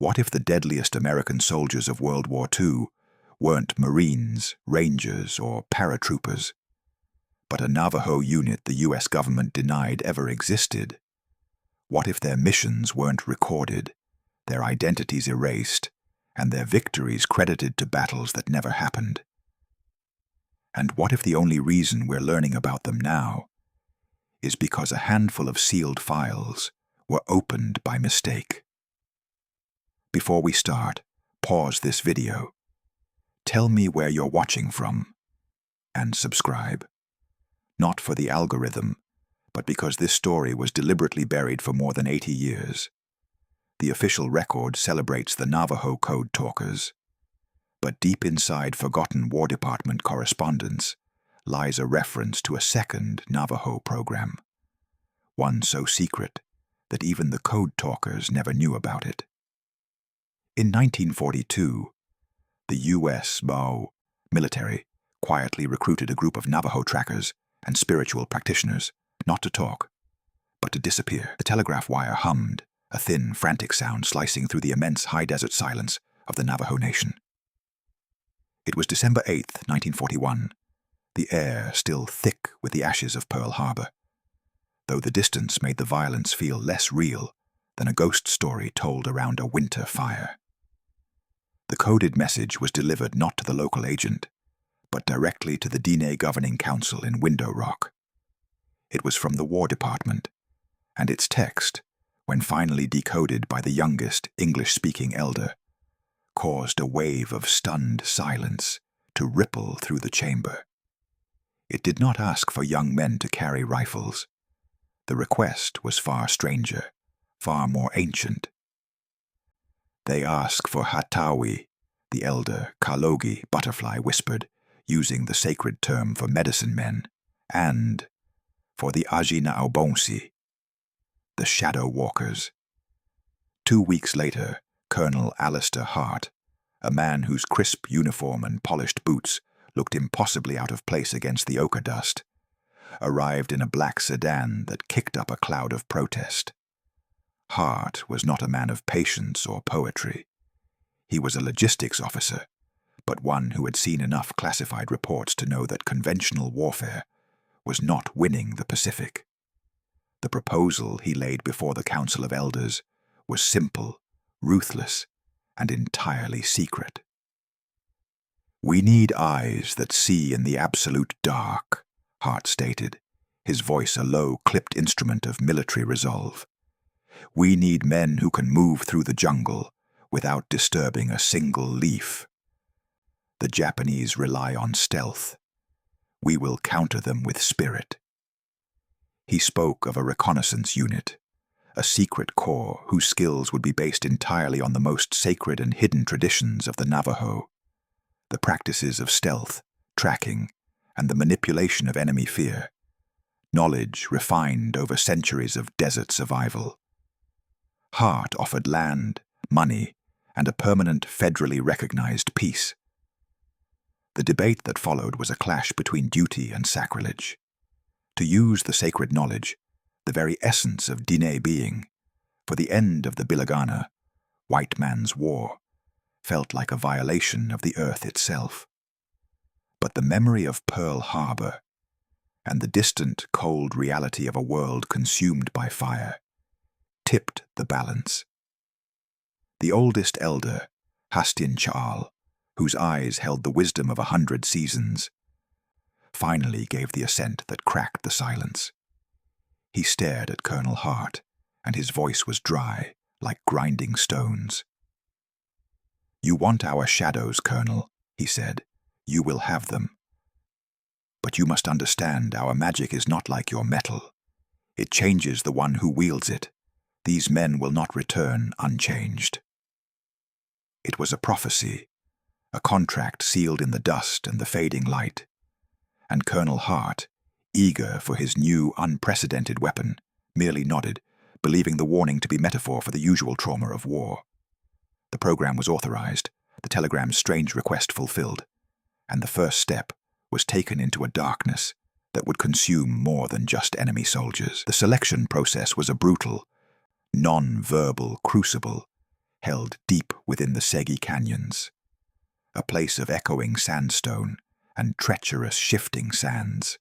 What if the deadliest American soldiers of World War II weren't Marines, Rangers, or paratroopers, but a Navajo unit the US government denied ever existed? What if their missions weren't recorded, their identities erased, and their victories credited to battles that never happened? And what if the only reason we're learning about them now is because a handful of sealed files were opened by mistake? Before we start, pause this video. Tell me where you're watching from, and subscribe. Not for the algorithm, but because this story was deliberately buried for more than 80 years. The official record celebrates the Navajo code talkers, but deep inside forgotten War Department correspondence lies a reference to a second Navajo program, one so secret that even the code talkers never knew about it. In 1942, the U.S. military quietly recruited a group of Navajo trackers and spiritual practitioners, not to talk, but to disappear. The telegraph wire hummed, a thin, frantic sound slicing through the immense high-desert silence of the Navajo Nation. It was December 8, 1941, the air still thick with the ashes of Pearl Harbor, though the distance made the violence feel less real than a ghost story told around a winter fire. The coded message was delivered not to the local agent, but directly to the Diné Governing Council in Window Rock. It was from the War Department, and its text, when finally decoded by the youngest English-speaking elder, caused a wave of stunned silence to ripple through the chamber. It did not ask for young men to carry rifles. The request was far stranger, far more ancient. They ask for Hatawi, the elder Kalogi Butterfly whispered, using the sacred term for medicine men, and for the Ajinaobonsi, the shadow walkers. 2 weeks later, Colonel Alistair Hart, a man whose crisp uniform and polished boots looked impossibly out of place against the ochre dust, arrived in a black sedan that kicked up a cloud of protest. Hart was not a man of patience or poetry. He was a logistics officer, but one who had seen enough classified reports to know that conventional warfare was not winning the Pacific. The proposal he laid before the Council of Elders was simple, ruthless, and entirely secret. "We need eyes that see in the absolute dark," Hart stated, his voice a low, clipped instrument of military resolve. "We need men who can move through the jungle without disturbing a single leaf. The Japanese rely on stealth. We will counter them with spirit." He spoke of a reconnaissance unit, a secret corps whose skills would be based entirely on the most sacred and hidden traditions of the Navajo, the practices of stealth, tracking, and the manipulation of enemy fear, knowledge refined over centuries of desert survival. Hart offered land, money, and a permanent federally recognized peace. The debate that followed was a clash between duty and sacrilege. To use the sacred knowledge, the very essence of Diné being, for the end of the Bilagana, white man's war, felt like a violation of the earth itself. But the memory of Pearl Harbor, and the distant, cold reality of a world consumed by fire, tipped the balance. The oldest elder, Hastin Chaal, whose eyes held the wisdom of 100 seasons, finally gave the assent that cracked the silence. He stared at Colonel Hart, and his voice was dry, like grinding stones. "You want our shadows, Colonel," he said. "You will have them. But you must understand our magic is not like your metal. It changes the one who wields it. These men will not return unchanged." It was a prophecy, a contract sealed in the dust and the fading light, and Colonel Hart, eager for his new, unprecedented weapon, merely nodded, believing the warning to be metaphor for the usual trauma of war. The program was authorized, the telegram's strange request fulfilled, and the first step was taken into a darkness that would consume more than just enemy soldiers. The selection process was a brutal, non-verbal crucible, held deep within the Segi canyons, a place of echoing sandstone and treacherous shifting sands.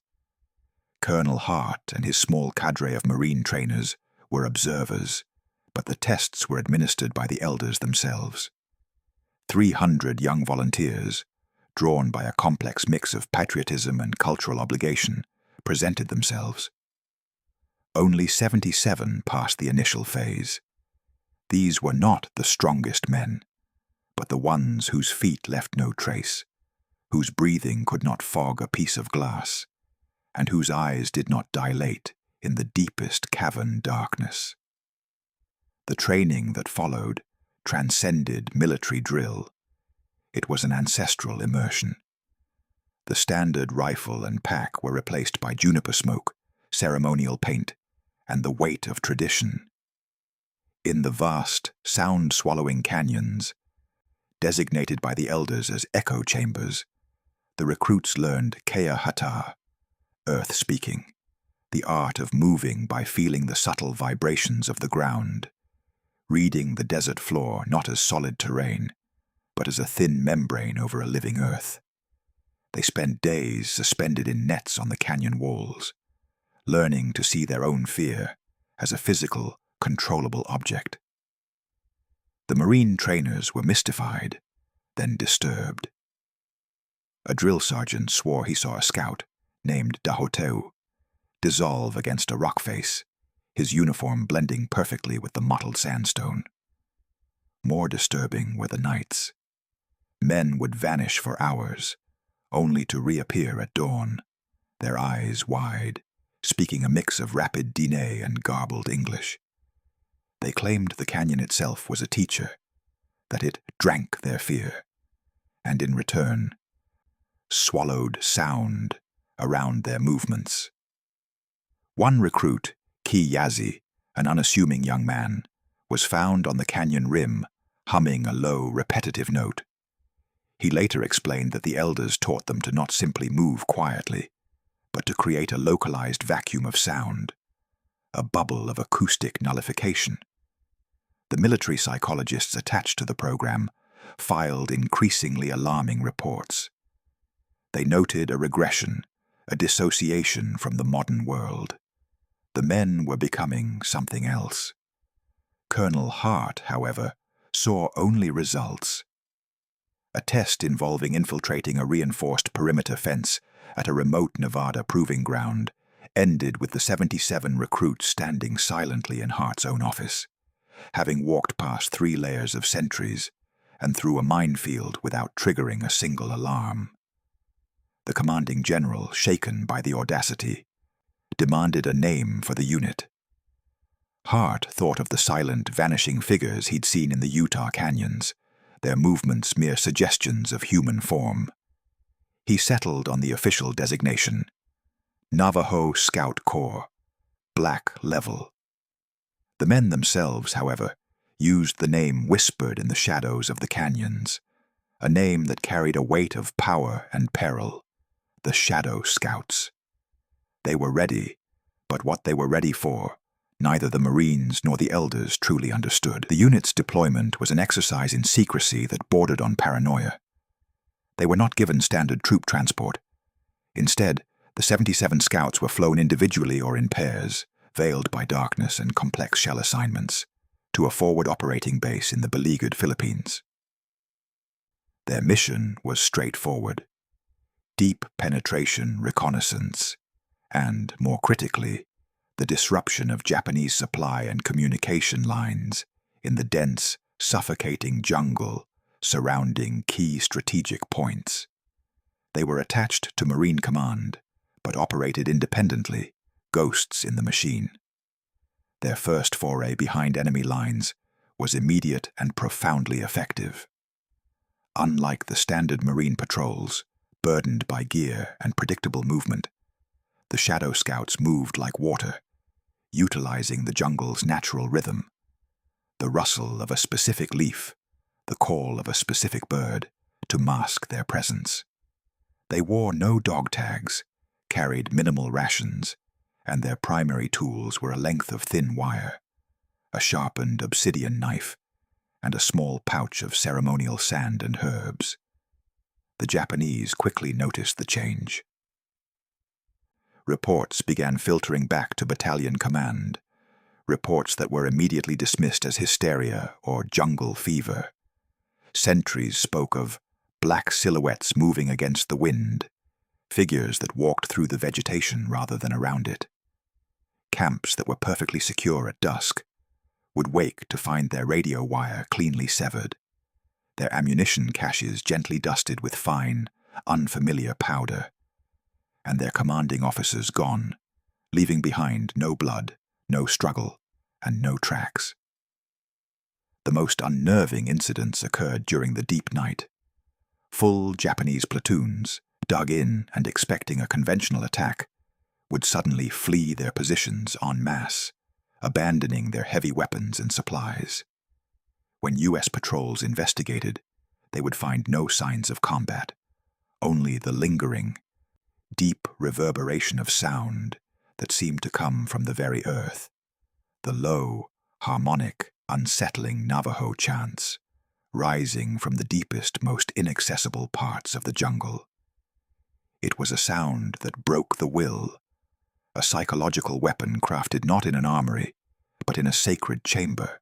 Colonel Hart and his small cadre of Marine trainers were observers, but the tests were administered by the elders themselves. 300 young volunteers, drawn by a complex mix of patriotism and cultural obligation, presented themselves. Only 77 passed the initial phase. These were not the strongest men, but the ones whose feet left no trace, whose breathing could not fog a piece of glass, and whose eyes did not dilate in the deepest cavern darkness. The training that followed transcended military drill. It was an ancestral immersion. The standard rifle and pack were replaced by juniper smoke, ceremonial paint, and the weight of tradition. In the vast, sound-swallowing canyons, designated by the elders as echo chambers, the recruits learned Kea Hata, earth-speaking, the art of moving by feeling the subtle vibrations of the ground, reading the desert floor not as solid terrain, but as a thin membrane over a living earth. They spent days suspended in nets on the canyon walls, learning to see their own fear as a physical, controllable object. The Marine trainers were mystified, then disturbed. A drill sergeant swore he saw a scout, named Dahoteu, dissolve against a rock face, his uniform blending perfectly with the mottled sandstone. More disturbing were the nights. Men would vanish for hours, only to reappear at dawn, their eyes wide, speaking a mix of rapid Diné and garbled English. They claimed the canyon itself was a teacher, that it drank their fear, and in return, swallowed sound around their movements. One recruit, Ki Yazi, an unassuming young man, was found on the canyon rim, humming a low, repetitive note. He later explained that the elders taught them to not simply move quietly, but to create a localized vacuum of sound, a bubble of acoustic nullification. The military psychologists attached to the program filed increasingly alarming reports. They noted a regression, a dissociation from the modern world. The men were becoming something else. Colonel Hart, however, saw only results. A test involving infiltrating a reinforced perimeter fence at a remote Nevada proving ground ended with the 77 recruits standing silently in Hart's own office, having walked past 3 layers of sentries and through a minefield without triggering a single alarm. The commanding general, shaken by the audacity, demanded a name for the unit. Hart thought of the silent, vanishing figures he'd seen in the Utah canyons, their movements mere suggestions of human form. He settled on the official designation, Navajo Scout Corps, Black Level. The men themselves, however, used the name whispered in the shadows of the canyons, a name that carried a weight of power and peril, the Shadow Scouts. They were ready, but what they were ready for, neither the Marines nor the elders truly understood. The unit's deployment was an exercise in secrecy that bordered on paranoia. They were not given standard troop transport. Instead, the 77 scouts were flown individually or in pairs, veiled by darkness and complex shell assignments, to a forward operating base in the beleaguered Philippines. Their mission was straightforward: deep penetration reconnaissance, and, more critically, the disruption of Japanese supply and communication lines in the dense, suffocating jungle surrounding key strategic points. They were attached to Marine Command, but operated independently, ghosts in the machine. Their first foray behind enemy lines was immediate and profoundly effective. Unlike the standard Marine patrols, burdened by gear and predictable movement, the Shadow Scouts moved like water, utilizing the jungle's natural rhythm, the rustle of a specific leaf, the call of a specific bird, to mask their presence. They wore no dog tags, carried minimal rations, and their primary tools were a length of thin wire, a sharpened obsidian knife, and a small pouch of ceremonial sand and herbs. The Japanese quickly noticed the change. Reports began filtering back to battalion command, reports that were immediately dismissed as hysteria or jungle fever. Sentries spoke of black silhouettes moving against the wind, figures that walked through the vegetation rather than around it. Camps that were perfectly secure at dusk would wake to find their radio wire cleanly severed, their ammunition caches gently dusted with fine, unfamiliar powder, and their commanding officers gone, leaving behind no blood, no struggle, and no tracks. The most unnerving incidents occurred during the deep night. Full Japanese platoons, dug in and expecting a conventional attack, would suddenly flee their positions en masse, abandoning their heavy weapons and supplies. When U.S. patrols investigated, they would find no signs of combat, only the lingering, deep reverberation of sound that seemed to come from the very earth, the low, harmonic, unsettling Navajo chants, rising from the deepest, most inaccessible parts of the jungle. It was a sound that broke the will, a psychological weapon crafted not in an armory, but in a sacred chamber.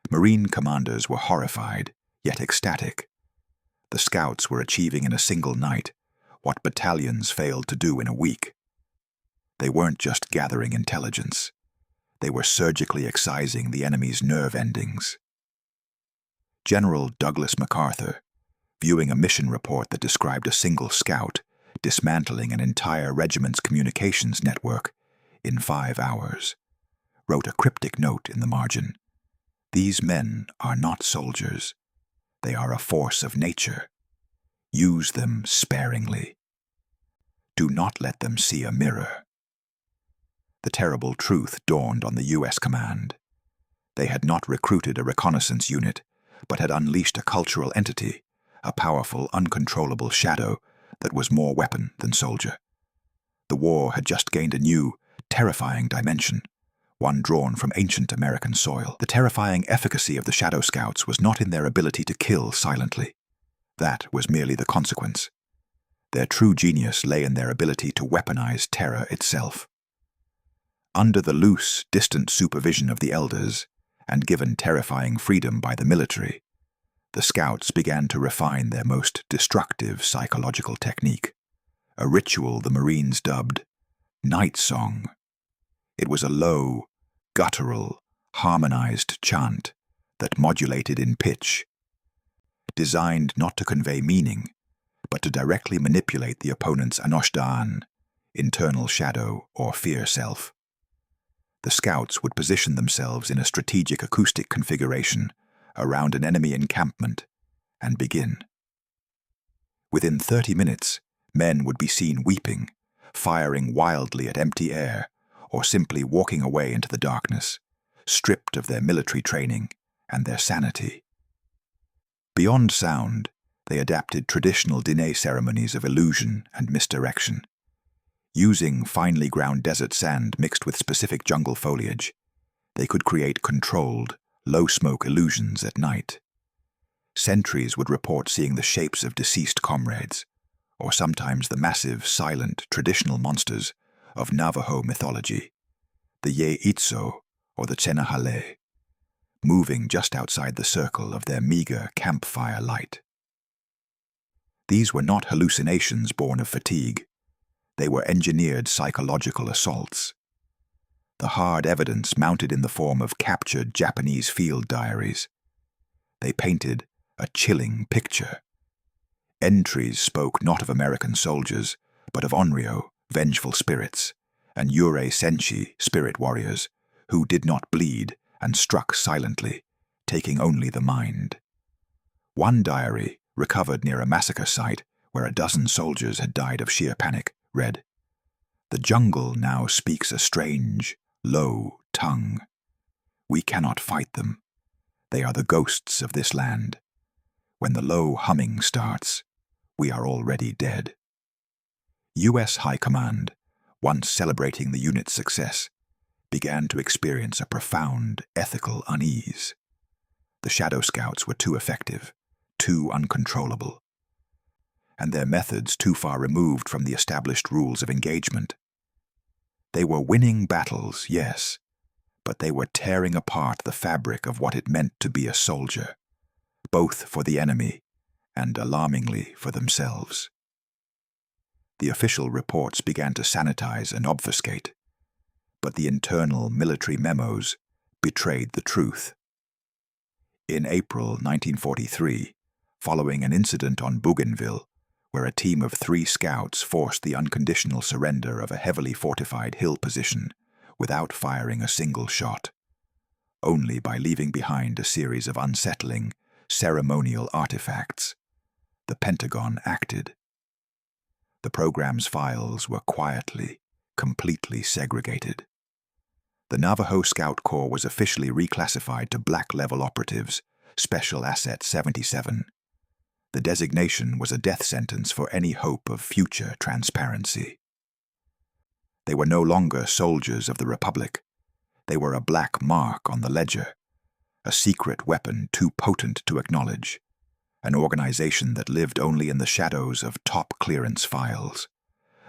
Marine commanders were horrified, yet ecstatic. The scouts were achieving in a single night what battalions failed to do in a week. They weren't just gathering intelligence. They were surgically excising the enemy's nerve endings. General Douglas MacArthur, viewing a mission report that described a single scout dismantling an entire regiment's communications network in 5 hours, wrote a cryptic note in the margin. These men are not soldiers. They are a force of nature. Use them sparingly. Do not let them see a mirror. The terrible truth dawned on the U.S. command. They had not recruited a reconnaissance unit, but had unleashed a cultural entity, a powerful, uncontrollable shadow that was more weapon than soldier. The war had just gained a new, terrifying dimension, one drawn from ancient American soil. The terrifying efficacy of the Shadow Scouts was not in their ability to kill silently. That was merely the consequence. Their true genius lay in their ability to weaponize terror itself. Under the loose, distant supervision of the elders, and given terrifying freedom by the military, the Scouts began to refine their most destructive psychological technique, a ritual the Marines dubbed Night Song. It was a low, guttural, harmonized chant that modulated in pitch, designed not to convey meaning, but to directly manipulate the opponent's Anoshdan, internal shadow or fear self. The Scouts would position themselves in a strategic acoustic configuration around an enemy encampment and begin. Within 30 minutes, men would be seen weeping, firing wildly at empty air, or simply walking away into the darkness, stripped of their military training and their sanity. Beyond sound, they adapted traditional dîner ceremonies of illusion and misdirection. Using finely ground desert sand mixed with specific jungle foliage, they could create controlled, low-smoke illusions at night. Sentries would report seeing the shapes of deceased comrades, or sometimes the massive, silent, traditional monsters of Navajo mythology, the Ye-Itso or the Tsenahale, moving just outside the circle of their meager campfire light. These were not hallucinations born of fatigue. They were engineered psychological assaults. The hard evidence mounted in the form of captured Japanese field diaries. They painted a chilling picture. Entries spoke not of American soldiers, but of Onryo, vengeful spirits, and Yurei Senshi, spirit warriors, who did not bleed and struck silently, taking only the mind. One diary, recovered near a massacre site where a dozen soldiers had died of sheer panic, read, "The jungle now speaks a strange, low tongue. We cannot fight them. They are the ghosts of this land. When the low humming starts, we are already dead." U.S. High Command, once celebrating the unit's success, began to experience a profound ethical unease. The Shadow Scouts were too effective, too uncontrollable, and their methods too far removed from the established rules of engagement. They were winning battles, yes, but they were tearing apart the fabric of what it meant to be a soldier, both for the enemy and, alarmingly, for themselves. The official reports began to sanitize and obfuscate, but the internal military memos betrayed the truth. In April 1943, following an incident on Bougainville, where a team of 3 scouts forced the unconditional surrender of a heavily fortified hill position without firing a single shot, only by leaving behind a series of unsettling, ceremonial artifacts, the Pentagon acted. The program's files were quietly, completely segregated. The Navajo Scout Corps was officially reclassified to Black Level Operatives, Special Asset 77. The designation was a death sentence for any hope of future transparency. They were no longer soldiers of the Republic. They were a black mark on the ledger, a secret weapon too potent to acknowledge, an organization that lived only in the shadows of top clearance files,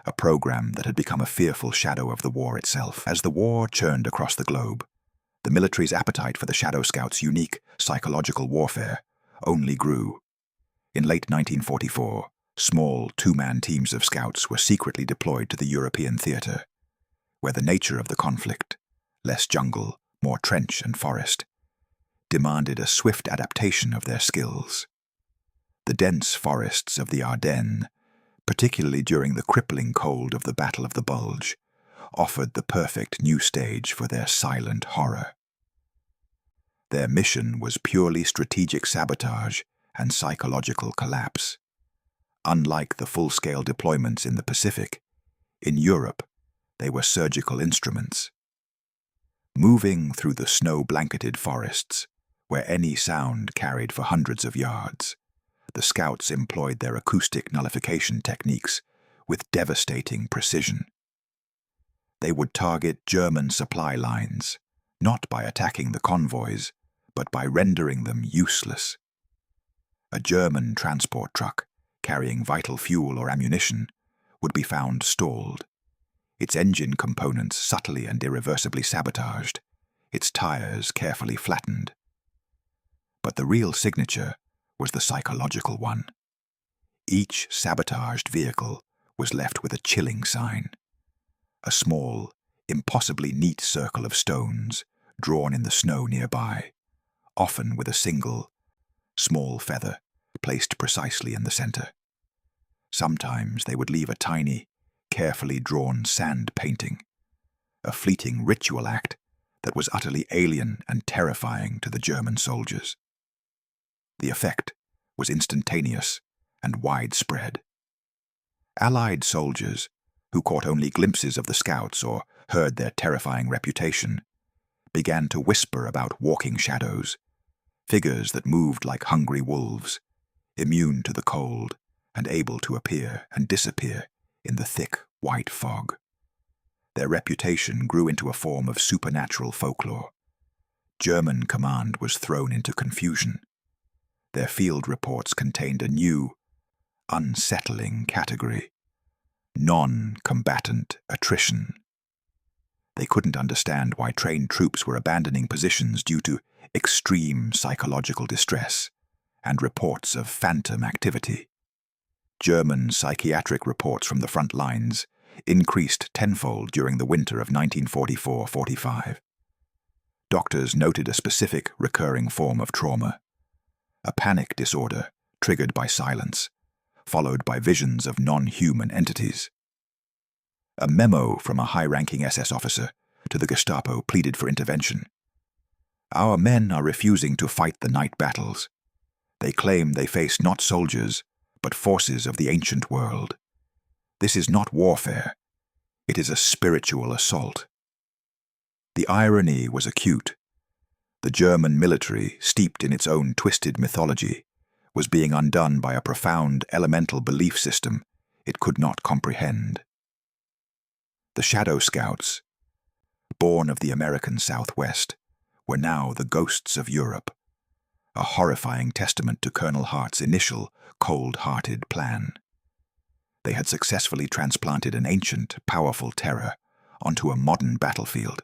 a program that had become a fearful shadow of the war itself. As the war churned across the globe, the military's appetite for the Shadow Scouts' unique psychological warfare only grew. In late 1944, small 2-man teams of scouts were secretly deployed to the European theater, where the nature of the conflict, less jungle, more trench and forest, demanded a swift adaptation of their skills. The dense forests of the Ardennes, particularly during the crippling cold of the Battle of the Bulge, offered the perfect new stage for their silent horror. Their mission was purely strategic sabotage and psychological collapse. Unlike the full-scale deployments in the Pacific, in Europe, they were surgical instruments. Moving through the snow-blanketed forests, where any sound carried for hundreds of yards, the scouts employed their acoustic nullification techniques with devastating precision. They would target German supply lines, not by attacking the convoys, but by rendering them useless. A German transport truck, carrying vital fuel or ammunition, would be found stalled, its engine components subtly and irreversibly sabotaged, its tires carefully flattened. But the real signature was the psychological one. Each sabotaged vehicle was left with a chilling sign, a small, impossibly neat circle of stones drawn in the snow nearby, often with a single, small feather placed precisely in the center. Sometimes they would leave a tiny, carefully drawn sand painting, a fleeting ritual act that was utterly alien and terrifying to the German soldiers. The effect was instantaneous and widespread. Allied soldiers, who caught only glimpses of the scouts or heard their terrifying reputation, began to whisper about walking shadows, figures that moved like hungry wolves, immune to the cold and able to appear and disappear in the thick, white fog. Their reputation grew into a form of supernatural folklore. German command was thrown into confusion. Their field reports contained a new, unsettling category: non-combatant attrition. They couldn't understand why trained troops were abandoning positions due to extreme psychological distress and reports of phantom activity. German psychiatric reports from the front lines increased tenfold during the winter of 1944-45. Doctors noted a specific recurring form of trauma, a panic disorder triggered by silence, followed by visions of non-human entities. A memo from a high-ranking SS officer to the Gestapo pleaded for intervention. "Our men are refusing to fight the night battles. They claim they face not soldiers, but forces of the ancient world. This is not warfare. It is a spiritual assault." The irony was acute. The German military, steeped in its own twisted mythology, was being undone by a profound elemental belief system it could not comprehend. The Shadow Scouts, born of the American Southwest, were now the ghosts of Europe, a horrifying testament to Colonel Hart's initial, cold-hearted plan. They had successfully transplanted an ancient, powerful terror onto a modern battlefield,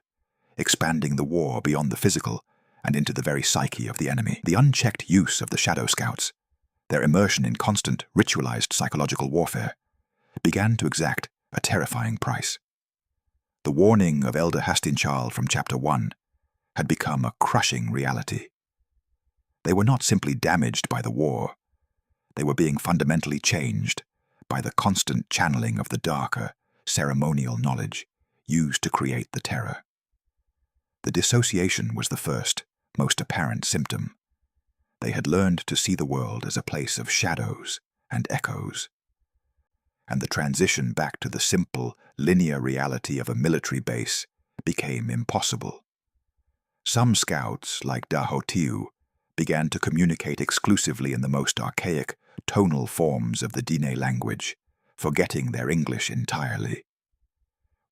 expanding the war beyond the physical and into the very psyche of the enemy. The unchecked use of the Shadow Scouts, their immersion in constant, ritualized psychological warfare, began to exact a terrifying price. The warning of Elder Hastinchal from Chapter 1 had become a crushing reality. They were not simply damaged by the war, they were being fundamentally changed by the constant channeling of the darker, ceremonial knowledge used to create the terror. The dissociation was the first, most apparent symptom. They had learned to see the world as a place of shadows and echoes, and the transition back to the simple, linear reality of a military base became impossible. Some scouts, like WWII, began to communicate exclusively in the most archaic, tonal forms of the Diné language, forgetting their English entirely.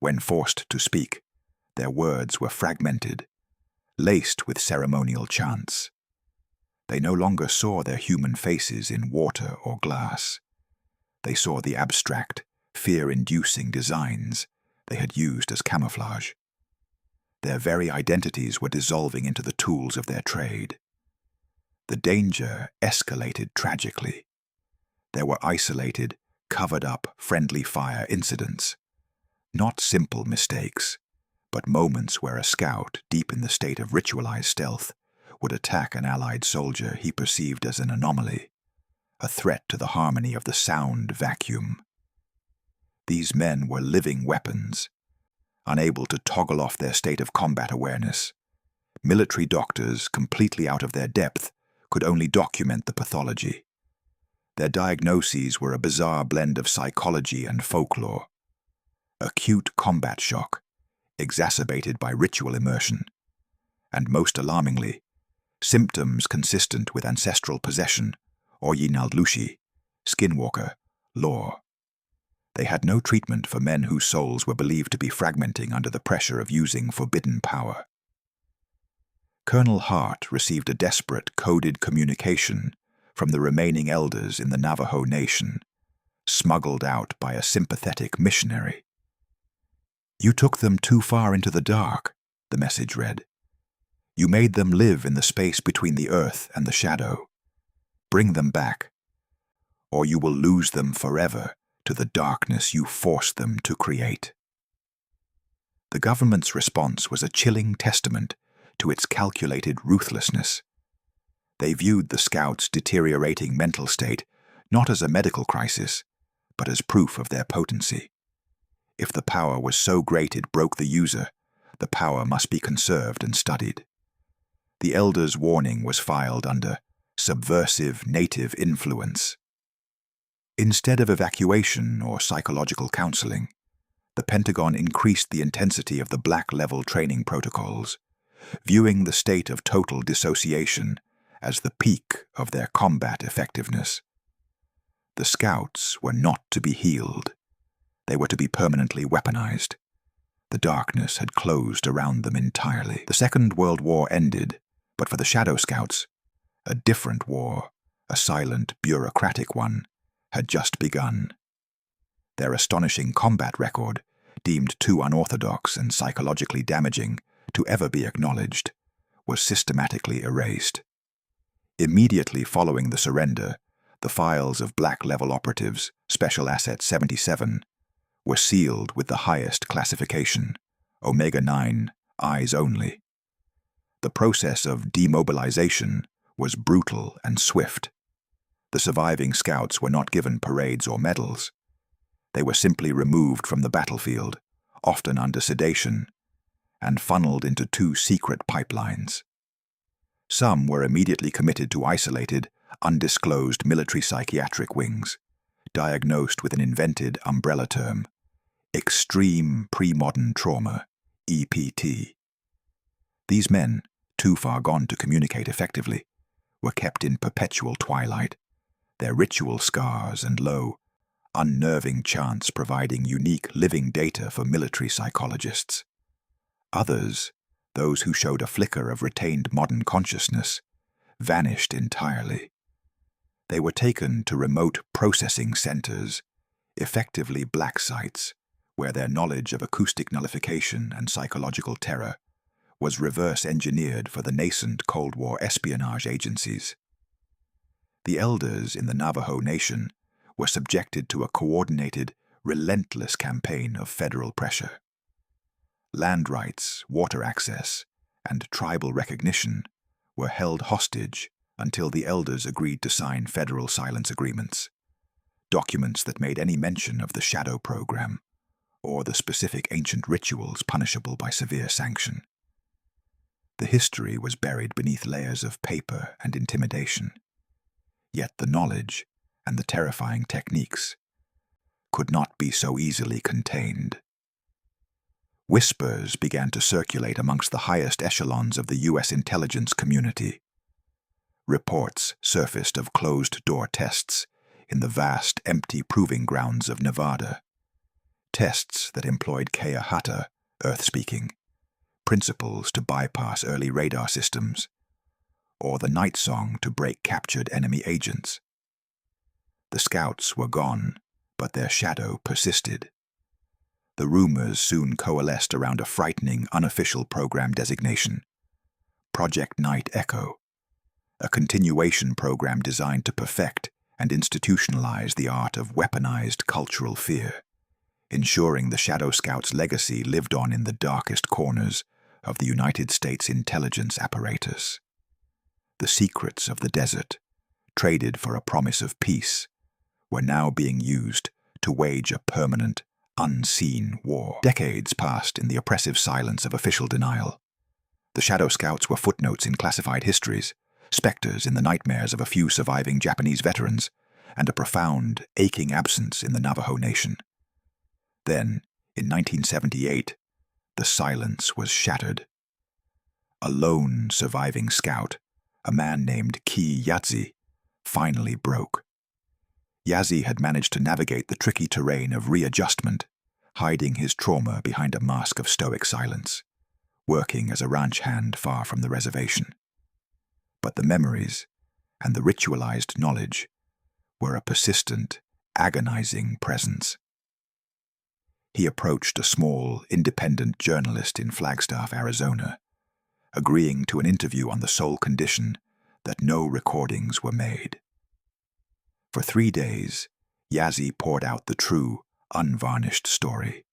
When forced to speak, their words were fragmented, laced with ceremonial chants. They no longer saw their human faces in water or glass. They saw the abstract, fear-inducing designs they had used as camouflage. Their very identities were dissolving into the tools of their trade. The danger escalated tragically. There were isolated, covered-up, friendly fire incidents. Not simple mistakes, but moments where a scout, deep in the state of ritualized stealth, would attack an allied soldier he perceived as an anomaly, a threat to the harmony of the sound vacuum. These men were living weapons, unable to toggle off their state of combat awareness. Military doctors, completely out of their depth, could only document the pathology. Their diagnoses were a bizarre blend of psychology and folklore. Acute combat shock, exacerbated by ritual immersion, and most alarmingly, symptoms consistent with ancestral possession, or Yinaldlushi, skinwalker, lore. They had no treatment for men whose souls were believed to be fragmenting under the pressure of using forbidden power. Colonel Hart received a desperate, coded communication from the remaining elders in the Navajo Nation, smuggled out by a sympathetic missionary. "You took them too far into the dark," the message read. "You made them live in the space between the earth and the shadow. Bring them back, or you will lose them forever to the darkness you forced them to create." The government's response was a chilling testament to its calculated ruthlessness. They viewed the scouts' deteriorating mental state not as a medical crisis, but as proof of their potency. If the power was so great it broke the user, the power must be conserved and studied. The elders' warning was filed under subversive native influence. Instead of evacuation or psychological counseling, the Pentagon increased the intensity of the black-level training protocols, viewing the state of total dissociation as the peak of their combat effectiveness. The scouts were not to be healed. They were to be permanently weaponized. The darkness had closed around them entirely. The Second World War ended, but for the Shadow Scouts, a different war, a silent, bureaucratic one, had just begun. Their astonishing combat record, deemed too unorthodox and psychologically damaging to ever be acknowledged, was systematically erased. Immediately following the surrender, the files of black-level operatives, Special Asset 77, were sealed with the highest classification, Omega-9, eyes only. The process of demobilization was brutal and swift. The surviving scouts were not given parades or medals. They were simply removed from the battlefield, often under sedation, and funneled into 2 secret pipelines. Some were immediately committed to isolated, undisclosed military psychiatric wings, diagnosed with an invented umbrella term, extreme pre-modern trauma, EPT. These men, too far gone to communicate effectively, were kept in perpetual twilight, their ritual scars and low, unnerving chants providing unique living data for military psychologists. Others, those who showed a flicker of retained modern consciousness, vanished entirely. They were taken to remote processing centers, effectively black sites, where their knowledge of acoustic nullification and psychological terror was reverse-engineered for the nascent Cold War espionage agencies. The elders in the Navajo Nation were subjected to a coordinated, relentless campaign of federal pressure. Land rights, water access, and tribal recognition were held hostage until the elders agreed to sign federal silence agreements, documents that made any mention of the shadow program or the specific ancient rituals punishable by severe sanction. The history was buried beneath layers of paper and intimidation, yet the knowledge and the terrifying techniques could not be so easily contained. Whispers began to circulate amongst the highest echelons of the U.S. intelligence community. Reports surfaced of closed-door tests in the vast, empty proving grounds of Nevada, tests that employed Kayahata, Earth-speaking, principles to bypass early radar systems, or the night song to break captured enemy agents. The scouts were gone, but their shadow persisted. The rumors soon coalesced around a frightening, unofficial program designation, Project Night Echo, a continuation program designed to perfect and institutionalize the art of weaponized cultural fear, ensuring the Shadow Scouts' legacy lived on in the darkest corners of the United States intelligence apparatus. The secrets of the desert, traded for a promise of peace, were now being used to wage a permanent, unseen war. Decades passed in the oppressive silence of official denial. The Shadow Scouts were footnotes in classified histories, specters in the nightmares of a few surviving Japanese veterans, and a profound, aching absence in the Navajo Nation. Then, in 1978, the silence was shattered. A lone surviving scout, a man named Ki Yazzie, finally broke. Yazzie had managed to navigate the tricky terrain of readjustment, hiding his trauma behind a mask of stoic silence, working as a ranch hand far from the reservation. But the memories and the ritualized knowledge were a persistent, agonizing presence. He approached a small, independent journalist in Flagstaff, Arizona, agreeing to an interview on the sole condition that no recordings were made. For 3 days, Yazzie poured out the true, unvarnished story.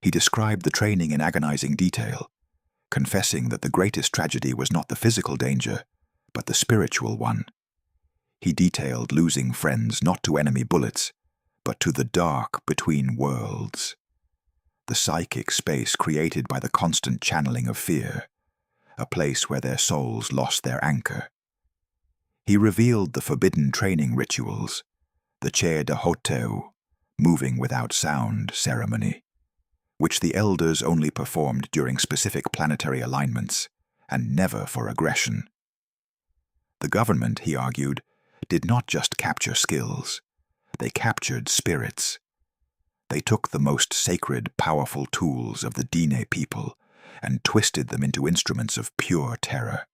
He described the training in agonizing detail, confessing that the greatest tragedy was not the physical danger, but the spiritual one. He detailed losing friends not to enemy bullets, but to the dark between worlds, the psychic space created by the constant channeling of fear, a place where their souls lost their anchor. He revealed the forbidden training rituals, the Che de Hoteu, moving without sound ceremony, which the elders only performed during specific planetary alignments, and never for aggression. The government, he argued, did not just capture skills, they captured spirits. They took the most sacred, powerful tools of the Diné people and twisted them into instruments of pure terror,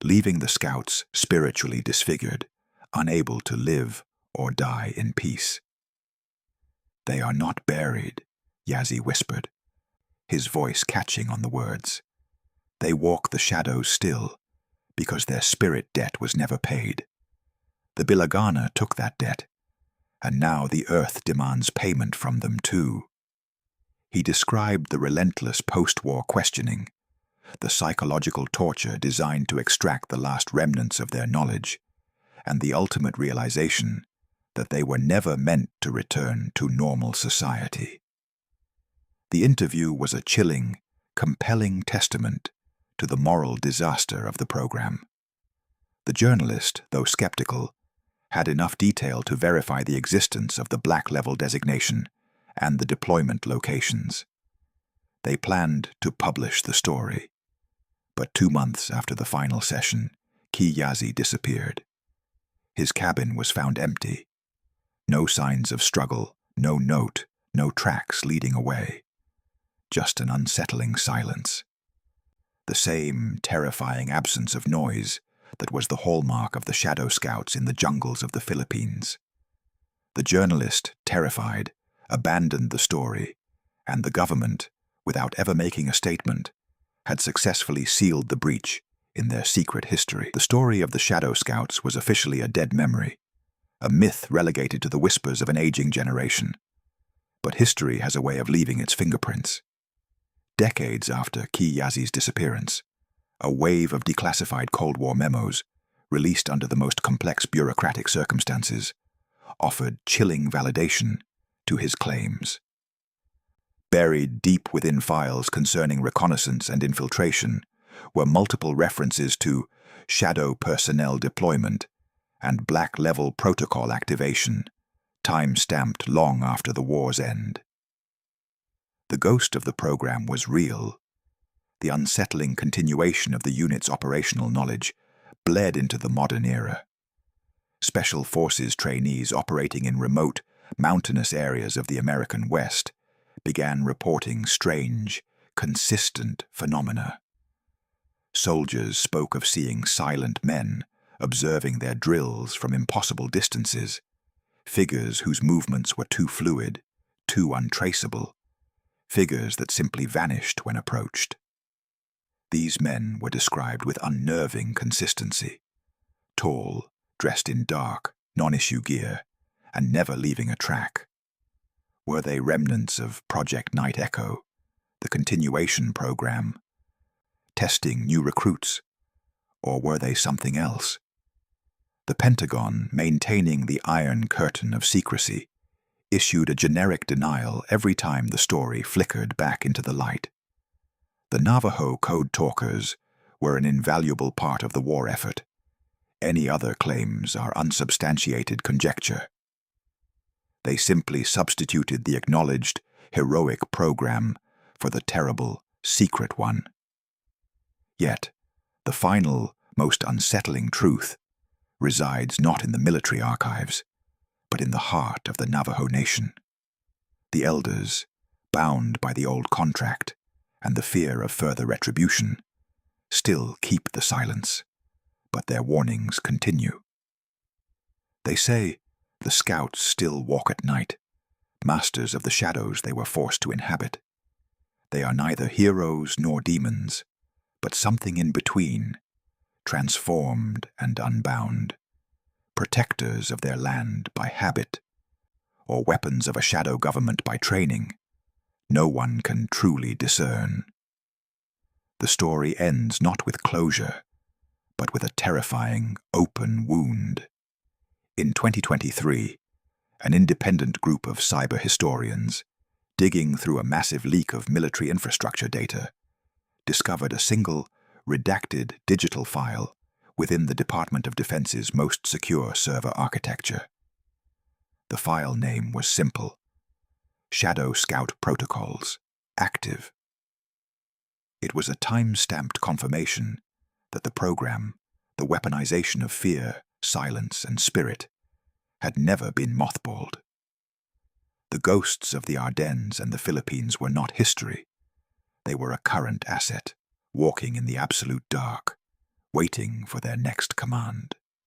leaving the scouts spiritually disfigured, unable to live or die in peace. "They are not buried," Yazzie whispered, his voice catching on the words. "They walk the shadows still, because their spirit debt was never paid. The Bilagana took that debt, and now the earth demands payment from them too." He described the relentless post-war questioning, the psychological torture designed to extract the last remnants of their knowledge, and the ultimate realization that they were never meant to return to normal society. The interview was a chilling, compelling testament to the moral disaster of the program. The journalist, though skeptical, had enough detail to verify the existence of the black level designation and the deployment locations. They planned to publish the story. But 2 months after the final session, Ki Yazzie disappeared. His cabin was found empty. No signs of struggle, no note, no tracks leading away. Just an unsettling silence. The same terrifying absence of noise that was the hallmark of the Shadow Scouts in the jungles of the Philippines. The journalist, terrified, abandoned the story, and the government, without ever making a statement, had successfully sealed the breach in their secret history. The story of the Shadow Scouts was officially a dead memory, a myth relegated to the whispers of an aging generation. But history has a way of leaving its fingerprints. Decades after Key Yazi's disappearance, a wave of declassified Cold War memos, released under the most complex bureaucratic circumstances, offered chilling validation to his claims. Buried deep within files concerning reconnaissance and infiltration were multiple references to shadow personnel deployment and black-level protocol activation, time-stamped long after the war's end. The ghost of the program was real. The unsettling continuation of the unit's operational knowledge bled into the modern era. Special Forces trainees operating in remote, mountainous areas of the American West began reporting strange, consistent phenomena. Soldiers spoke of seeing silent men observing their drills from impossible distances, figures whose movements were too fluid, too untraceable, figures that simply vanished when approached. These men were described with unnerving consistency, tall, dressed in dark, non-issue gear, and never leaving a track. Were they remnants of Project Night Echo, the continuation program, testing new recruits, or were they something else? The Pentagon, maintaining the Iron Curtain of secrecy, issued a generic denial every time the story flickered back into the light. The Navajo code talkers were an invaluable part of the war effort. Any other claims are unsubstantiated conjecture. They simply substituted the acknowledged, heroic program for the terrible, secret one. Yet, the final, most unsettling truth resides not in the military archives, but in the heart of the Navajo Nation. The elders, bound by the old contract and the fear of further retribution, still keep the silence, but their warnings continue. They say the scouts still walk at night, masters of the shadows they were forced to inhabit. They are neither heroes nor demons, but something in between, transformed and unbound, protectors of their land by habit, or weapons of a shadow government by training. No one can truly discern. The story ends not with closure, but with a terrifying, open wound. In 2023, an independent group of cyber historians, digging through a massive leak of military infrastructure data, discovered a single, redacted digital file within the Department of Defense's most secure server architecture. The file name was simple: Shadow Scout Protocols, Active. It was a time-stamped confirmation that the program, the weaponization of fear, silence, and spirit, had never been mothballed. The ghosts of the Ardennes and the Philippines were not history. They were a current asset, walking in the absolute dark, waiting for their next command.